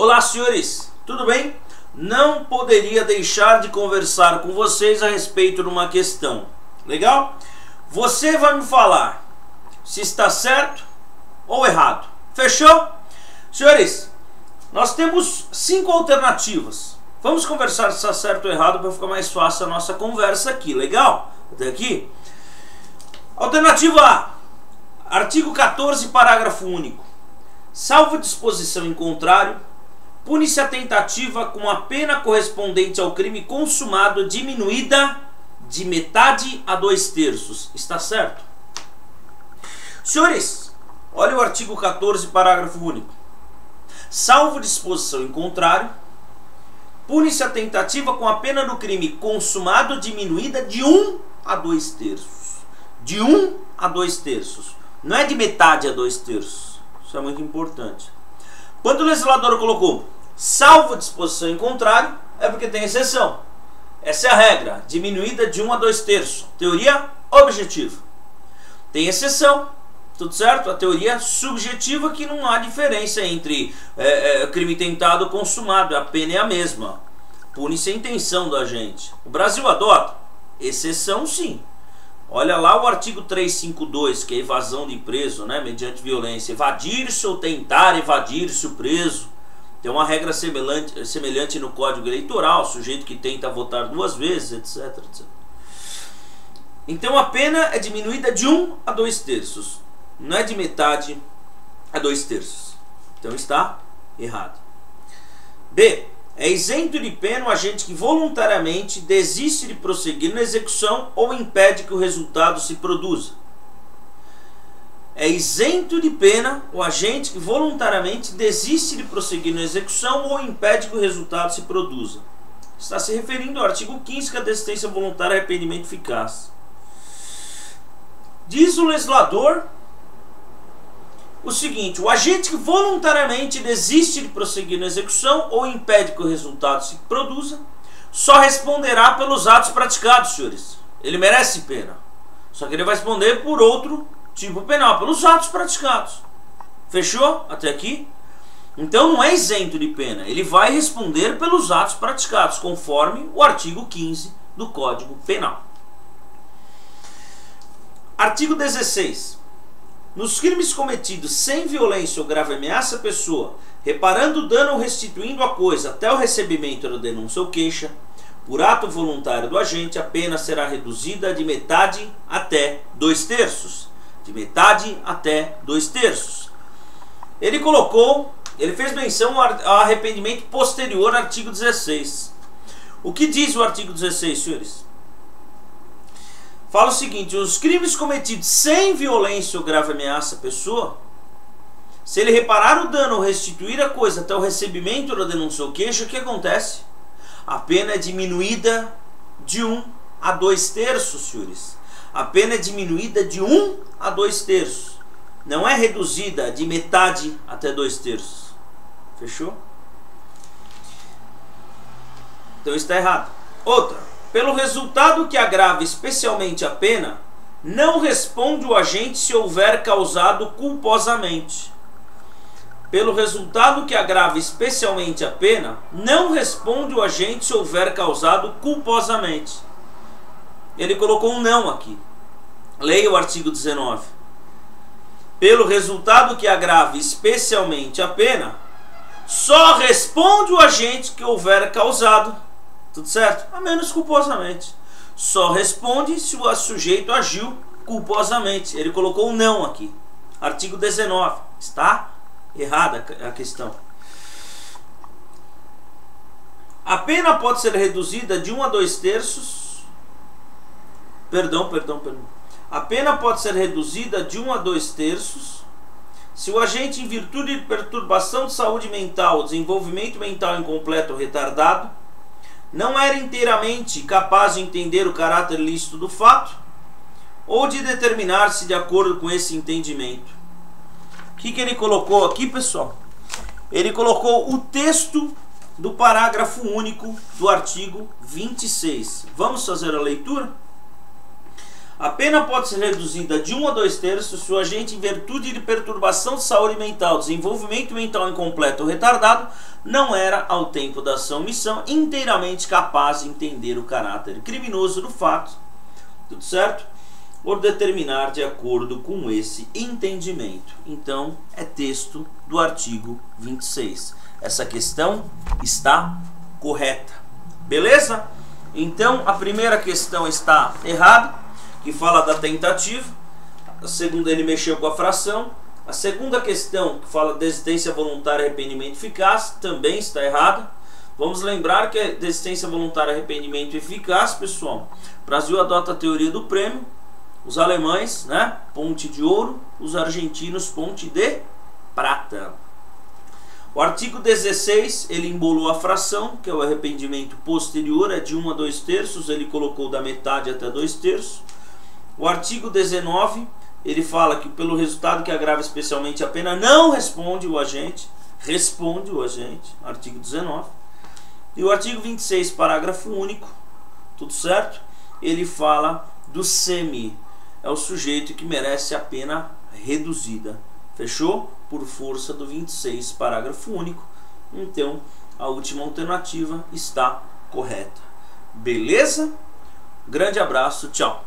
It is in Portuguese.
Olá, senhores, tudo bem? Não poderia deixar de conversar com vocês a respeito de uma questão. Legal? Você vai me falar se está certo ou errado. Fechou? Senhores, nós temos 5 alternativas. Vamos conversar se está certo ou errado para ficar mais fácil a nossa conversa aqui. Legal? Até aqui. Alternativa A. Artigo 14, parágrafo único. Salvo disposição em contrário, pune-se a tentativa com a pena correspondente ao crime consumado diminuída de metade a 2/3. Está certo? Senhores, olha o artigo 14, parágrafo único. Salvo disposição em contrário, pune-se a tentativa com a pena do crime consumado diminuída de 1 a 2/3. De 1 a 2/3. Não é de metade a 2/3. Isso é muito importante. Quando o legislador colocou salvo disposição em contrário, é porque tem exceção. Essa é a regra, diminuída de 1 a 2/3. Teoria objetiva. Tem exceção, tudo certo? A teoria subjetiva, que não há diferença entre crime tentado ou consumado, a pena é a mesma. Pune-se a intenção do agente. O Brasil adota exceção, sim. Olha lá o artigo 352, que é evasão de preso, né, mediante violência. Evadir-se ou tentar evadir-se o preso. Tem uma regra semelhante no Código Eleitoral, sujeito que tenta votar 2 vezes, etc, etc. Então a pena é diminuída de 1 a 2/3. Não é de metade a 2/3. Então está errado. B. É isento de pena o agente que voluntariamente desiste de prosseguir na execução ou impede que o resultado se produza. É isento de pena o agente que voluntariamente desiste de prosseguir na execução ou impede que o resultado se produza. Está se referindo ao artigo 15, que a desistência voluntária é arrependimento eficaz. Diz o legislador o seguinte: o agente que voluntariamente desiste de prosseguir na execução ou impede que o resultado se produza só responderá pelos atos praticados, senhores. Ele merece pena, só que ele vai responder por outro tipo penal, pelos atos praticados. Fechou? Até aqui? Então não é isento de pena, ele vai responder pelos atos praticados, conforme o artigo 15 do Código Penal. Artigo 16. Nos crimes cometidos sem violência ou grave ameaça à pessoa, reparando o dano ou restituindo a coisa até o recebimento da denúncia ou queixa, por ato voluntário do agente, a pena será reduzida de metade até 2/3. De metade até 2/3. Ele fez menção ao arrependimento posterior, artigo 16. O que diz o artigo 16, senhores? Fala o seguinte: os crimes cometidos sem violência ou grave ameaça à pessoa, se ele reparar o dano ou restituir a coisa até o recebimento da denúncia ou queixa, o que acontece? A pena é diminuída de 1 a 2/3, senhores. A pena é diminuída de 1 a 2/3. Não é reduzida de metade até 2/3. Fechou? Então está errado. Outra. Pelo resultado que agrave especialmente a pena, não responde o agente se houver causado culposamente. Pelo resultado que agrave especialmente a pena, não responde o agente se houver causado culposamente. Ele colocou um não aqui. Leia o artigo 19. Pelo resultado que agrave especialmente a pena, só responde o agente que houver causado, tudo certo? A menos culposamente. Só responde se o sujeito agiu culposamente. Ele colocou um não aqui. Artigo 19. Está errada a questão. A pena pode ser reduzida de 1 a 2/3. Perdão. A pena pode ser reduzida de 1 a 2/3 se o agente, em virtude de perturbação de saúde mental, desenvolvimento mental incompleto ou retardado, não era inteiramente capaz de entender o caráter lícito do fato ou de determinar-se de acordo com esse entendimento. O que ele colocou aqui, pessoal? Ele colocou o texto do parágrafo único do artigo 26. Vamos fazer a leitura? A pena pode ser reduzida de 1 a 2 terços se o agente, em virtude de perturbação de saúde mental, desenvolvimento mental incompleto ou retardado, não era, ao tempo da ação ou omissão, inteiramente capaz de entender o caráter criminoso do fato, tudo certo? Por determinar de acordo com esse entendimento. Então, é texto do artigo 26. Essa questão está correta. Beleza? Então, a primeira questão está errada, que fala da tentativa. A segunda, ele mexeu com a fração. A segunda questão, que fala de desistência voluntária e arrependimento eficaz, também está errada. Vamos lembrar que a desistência voluntária e arrependimento eficaz, pessoal, o Brasil adota a teoria do prêmio, os alemães, né, ponte de ouro, os argentinos, ponte de prata. O artigo 16, ele embolou a fração, que é o arrependimento posterior, é de 1 a 2 terços, ele colocou da metade até 2 terços. O artigo 19, ele fala que pelo resultado que agrava especialmente a pena, não responde o agente, artigo 19. E o artigo 26, parágrafo único, tudo certo? Ele fala do semi, é o sujeito que merece a pena reduzida, fechou? Por força do 26, parágrafo único. Então, a última alternativa está correta. Beleza? Grande abraço, tchau.